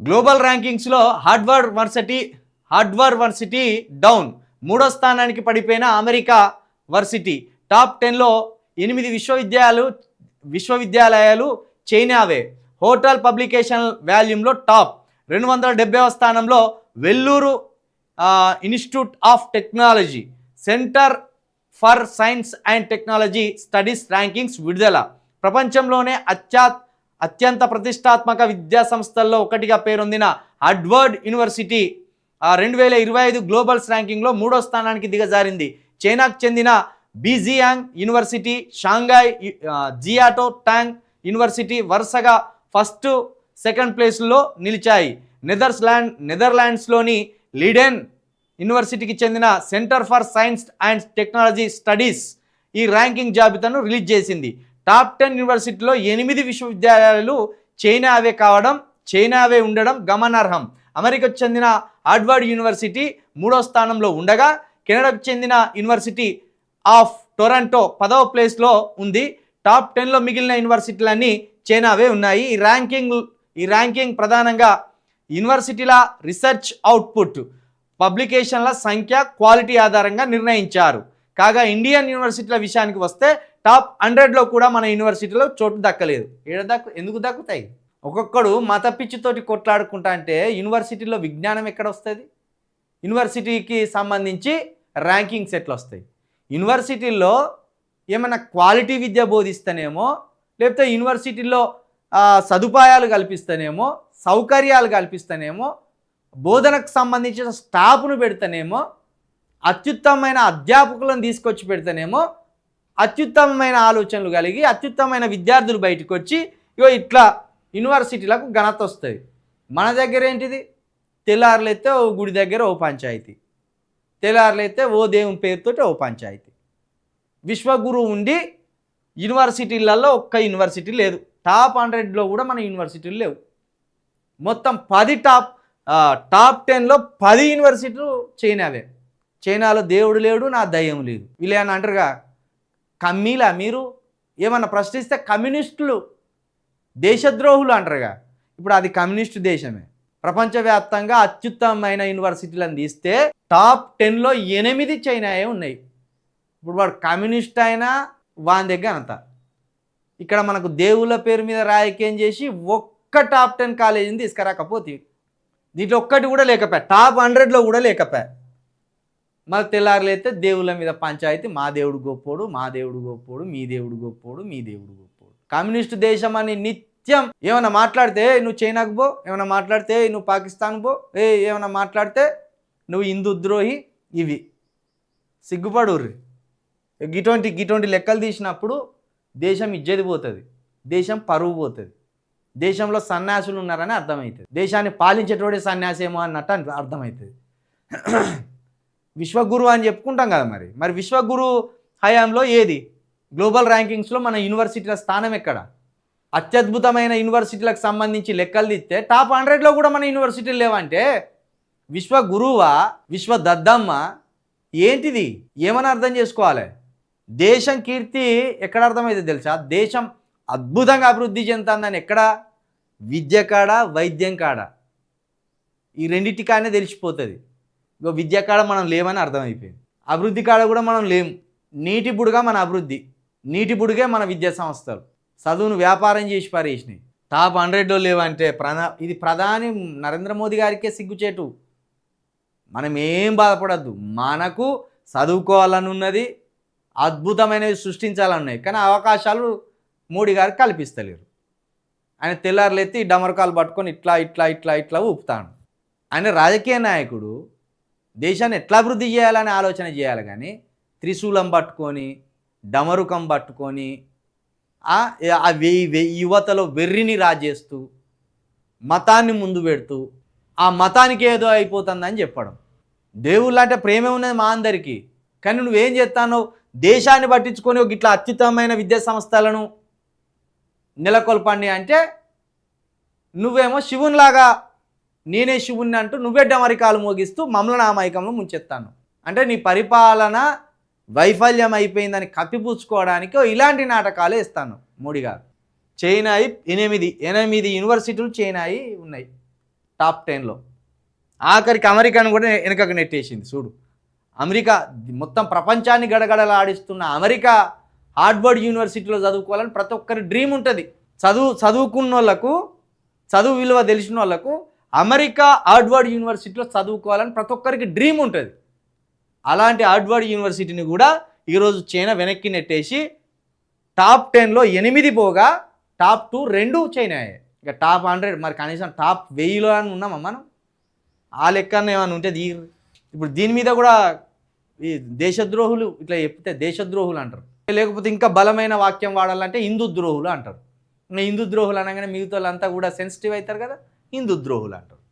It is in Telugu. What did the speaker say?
గ్లోబల్ ర్యాంకింగ్స్లో హార్డ్వర్డ్ వర్సిటీ డౌన్, 3వ స్థానానికి పడిపోయిన అమెరికా వర్సిటీ. టాప్ 10లో 8 విశ్వవిద్యాలయాలు చైనావే. హోటల్ పబ్లికేషన్ వాల్యూమ్లో టాప్ 270వ స్థానంలో Vellore institute of technology. Centre for science and technology studies rankings విడుదల. ప్రపంచంలోనే అత్యంత ప్రతిష్టాత్మక విద్యా సంస్థల్లో ఒకటిగా పేరొందిన హార్వర్డ్ యూనివర్సిటీ 2025 గ్లోబల్స్ ర్యాంకింగ్లో 3వ స్థానానికి దిగజారింది. చైనాకు చెందిన బీజియాంగ్ యూనివర్సిటీ, షాంఘాయ్ జియాటో టాంగ్ యూనివర్సిటీ వరుసగా ఫస్ట్, సెకండ్ ప్లేస్లో నిలిచాయి. నెదర్లాండ్స్లోని లీడెన్ యూనివర్సిటీకి చెందిన centre for science and technology studies ఈ ర్యాంకింగ్ జాబితాను రిలీజ్ చేసింది. టాప్ 10 యూనివర్సిటీలో 8 విశ్వవిద్యాలయాలు చైనావే ఉండడం గమనార్హం. అమెరికాకు చెందిన హార్వర్డ్ యూనివర్సిటీ 3వ స్థానంలో ఉండగా, కెనడాకు చెందిన యూనివర్సిటీ ఆఫ్ టొరంటో 10వ ప్లేస్లో ఉంది. టాప్ 10లో మిగిలిన యూనివర్సిటీలన్నీ చైనావే ఉన్నాయి. ఈ ర్యాంకింగ్ ప్రధానంగా యూనివర్సిటీల రీసెర్చ్ అవుట్పుట్, పబ్లికేషన్ల సంఖ్య, క్వాలిటీ ఆధారంగా నిర్ణయించారు. కాగా ఇండియన్ యూనివర్సిటీల విషయానికి వస్తే టాప్ 100లో కూడా మన యూనివర్సిటీలో చోటు దక్కలేదు. ఎందుకు దక్కుతాయి? ఒక్కొక్కడు మత పిచ్చితోటి కొట్లాడుకుంటా అంటే యూనివర్సిటీలో విజ్ఞానం ఎక్కడ వస్తుంది? యూనివర్సిటీకి సంబంధించి ర్యాంకింగ్స్ ఎట్లా వస్తాయి? యూనివర్సిటీల్లో ఏమైనా క్వాలిటీ విద్య బోధిస్తేనేమో, లేకపోతే యూనివర్సిటీల్లో సదుపాయాలు కల్పిస్తేనేమో, సౌకర్యాలు కల్పిస్తేనేమో, బోధనకు సంబంధించిన స్టాఫ్ను పెడితేనేమో, అత్యుత్తమమైన అధ్యాపకులను తీసుకొచ్చి పెడితేనేమో, అత్యుత్తమమైన ఆలోచనలు కలిగి అత్యుత్తమమైన విద్యార్థులు బయటకు వచ్చి ఇట్లా యూనివర్సిటీలకు ఘనత వస్తుంది. మన దగ్గర ఏంటిది? తెల్లారులైతే ఓ గుడి దగ్గర ఓ పంచాయతీ, తెల్లారులైతే ఓ దేవుని పేరుతోటి ఓ పంచాయతీ. విశ్వగురు ఉండి యూనివర్సిటీలలో ఒక్క యూనివర్సిటీ లేదు. టాప్ 100లో కూడా మన యూనివర్సిటీలు లేవు. మొత్తం టాప్ 10లో 10 యూనివర్సిటీలు చైనావే. చైనాలో దేవుడు లేడు, నా దయ్యం లేదు. వీళ్ళు ఏమన్నా అంటారుగా, కమ్మీలా మీరు? ఏమన్నా ప్రశ్నిస్తే కమ్యూనిస్టులు, దేశద్రోహులు అంటారుగా. ఇప్పుడు అది కమ్యూనిస్టు దేశమే. ప్రపంచవ్యాప్తంగా అత్యుత్తమమైన యూనివర్సిటీలను తీస్తే టాప్ 10లో 8 చైనాయే ఉన్నాయి. ఇప్పుడు వాడు కమ్యూనిస్ట్ అయినా వాని దగ్గర అంత. ఇక్కడ మనకు దేవుళ్ళ పేరు మీద రాజకీయం చేసి ఒక్క టాప్ 10 కాలేజీని తీసుకురాకపోతే, దీంట్లో ఒక్కటి కూడా లేకపోయా, టాప్ 100లో కూడా లేకపోయా. మళ్ళీ తెల్లారులైతే దేవుళ్ళ మీద పంచాయతీ, మా దేవుడు గొప్పోడు, మా దేవుడు గొప్పోడు, మీ దేవుడు గొప్పోడు, మీ దేవుడు గొప్పోడు. కమ్యూనిస్టు దేశం అని నిత్యం ఏమైనా మాట్లాడితే నువ్వు చైనాకు పో, ఏమైనా మాట్లాడితే నువ్వు పాకిస్తాన్ పో, ఏమైనా మాట్లాడితే నువ్వు హిందూ ద్రోహి. ఇవి సిగ్గుపడుర్రి. గిటువంటి లెక్కలు తీసినప్పుడు దేశం ఇజ్జతి పోతుంది, దేశం పరువు పోతుంది, దేశంలో సన్యాసులు ఉన్నారని అర్థమవుతుంది, దేశాన్ని పాలించేటోడే సన్యాసేమో అన్నట్టు అర్థమవుతుంది. విశ్వగురు అని చెప్పుకుంటాం కదా. మరి విశ్వగురు హయాంలో ఏది? గ్లోబల్ ర్యాంకింగ్స్లో మన యూనివర్సిటీల స్థానం ఎక్కడ? అత్యద్భుతమైన యూనివర్సిటీలకు సంబంధించి లెక్కలు తీస్తే టాప్ 100లో కూడా మన యూనివర్సిటీలు లేవంటే విశ్వగురువా, విశ్వదద్దమ్మ ఏంటిది? ఏమని అర్థం చేసుకోవాలి? దేశం కీర్తి ఎక్కడ అర్థమైంది తెలుసా? దేశం అద్భుతంగా అభివృద్ధి చెందుతుందని ఎక్కడ? విద్య కాడ, వైద్యం కాడ. ఈ రెండింటి కాడనే తెలిసిపోతుంది. విద్య కాడ మనం లేమని అర్థమైపోయింది. అభివృద్ధి కాడ కూడా మనం లేము. నీటి బుడుగా మన అభివృద్ధి, నీటి బుడుగే మన విద్యా సంస్థలు. చదువును వ్యాపారం చేసి పారేసినాయి. టాప్ 100లో లేవంటే ఇది ప్రధాని నరేంద్ర మోదీ గారికే సిగ్గుచేటు. మనం ఏం బాధపడద్దు. మనకు చదువుకోవాలని ఉన్నది, అద్భుతమైనవి సృష్టించాలన్నాయి, కానీ అవకాశాలు మోడీ గారికి కల్పిస్తలేరు. ఆయన తెల్లారులెత్తి డమరకాలు పట్టుకొని ఇట్లా ఇట్లా ఇట్లా ఇట్లా ఊపుతాడు. ఆయన రాజకీయ నాయకుడు దేశాన్ని ఎట్లా అభివృద్ధి చేయాలని ఆలోచన చేయాలి, కానీ త్రిశూలం పట్టుకొని, డమరుకం పట్టుకొని, యువతలో వెర్రిని రాజేస్తూ, మతాన్ని ముందు పెడుతూ, ఆ మతానికి ఏదో అయిపోతుందని చెప్పడం. దేవుళ్ళు అంటే ప్రేమే ఉన్నది మా అందరికీ, కానీ నువ్వేం చేస్తానో దేశాన్ని పట్టించుకొని ఇట్లా అత్యుత్తమమైన విద్యా సంస్థలను నెలకొల్పండి అంటే నువ్వేమో శివునిలాగా నేనే శివుణ్ణి అంటూ నువ్వే డమరికాలు మోగిస్తూ మమ్మల్ని అమాయకంలో ముంచెత్తాను. అంటే నీ పరిపాలన వైఫల్యం అయిపోయిందని కప్పిపుచ్చుకోవడానికి ఇలాంటి నాటకాలు ఇస్తాను మోడీ గారు. చైనాయి 8 యూనివర్సిటీలు చైనాయి ఉన్నాయి. టాప్ 10లో. ఆఖరికి అమెరికాను కూడా వెనుకకు నెట్టేసింది చూడు. అమెరికా మొత్తం ప్రపంచాన్ని గడగడలాడిస్తున్న అమెరికా హార్వర్డ్ యూనివర్సిటీలో చదువుకోవాలని ప్రతి ఒక్కరి డ్రీమ్ ఉంటుంది. చదువుకున్న వాళ్ళకు, చదువు విలువ తెలిసిన వాళ్ళకు అమెరికా హార్వర్డ్ యూనివర్సిటీలో చదువుకోవాలని ప్రతి ఒక్కరికి డ్రీమ్ ఉంటుంది. అలాంటి హార్వర్డ్ యూనివర్సిటీని కూడా ఈరోజు చైనా వెనక్కి నెట్టేసి టాప్ 10లో 8 పోగా టాప్ 2 2 చైనాయే. ఇక టాప్ 100 మరి కనీసం టాప్ 1000లో అని ఉన్నామా మనం? ఆ లెక్కన ఏమైనా ఉంటే ఇప్పుడు దీని మీద కూడా ఈ దేశద్రోహులు ఇట్లా చెప్తే దేశద్రోహులు అంటారు. లేకపోతే ఇంకా బలమైన వాక్యం వాడాలంటే హిందూ ద్రోహులు అంటారు. హిందూ ద్రోహులు అనగానే మిగతా వాళ్ళంతా కూడా సెన్సిటివ్ అవుతారు కదా, హిందూ ద్రోహులు అంటారు.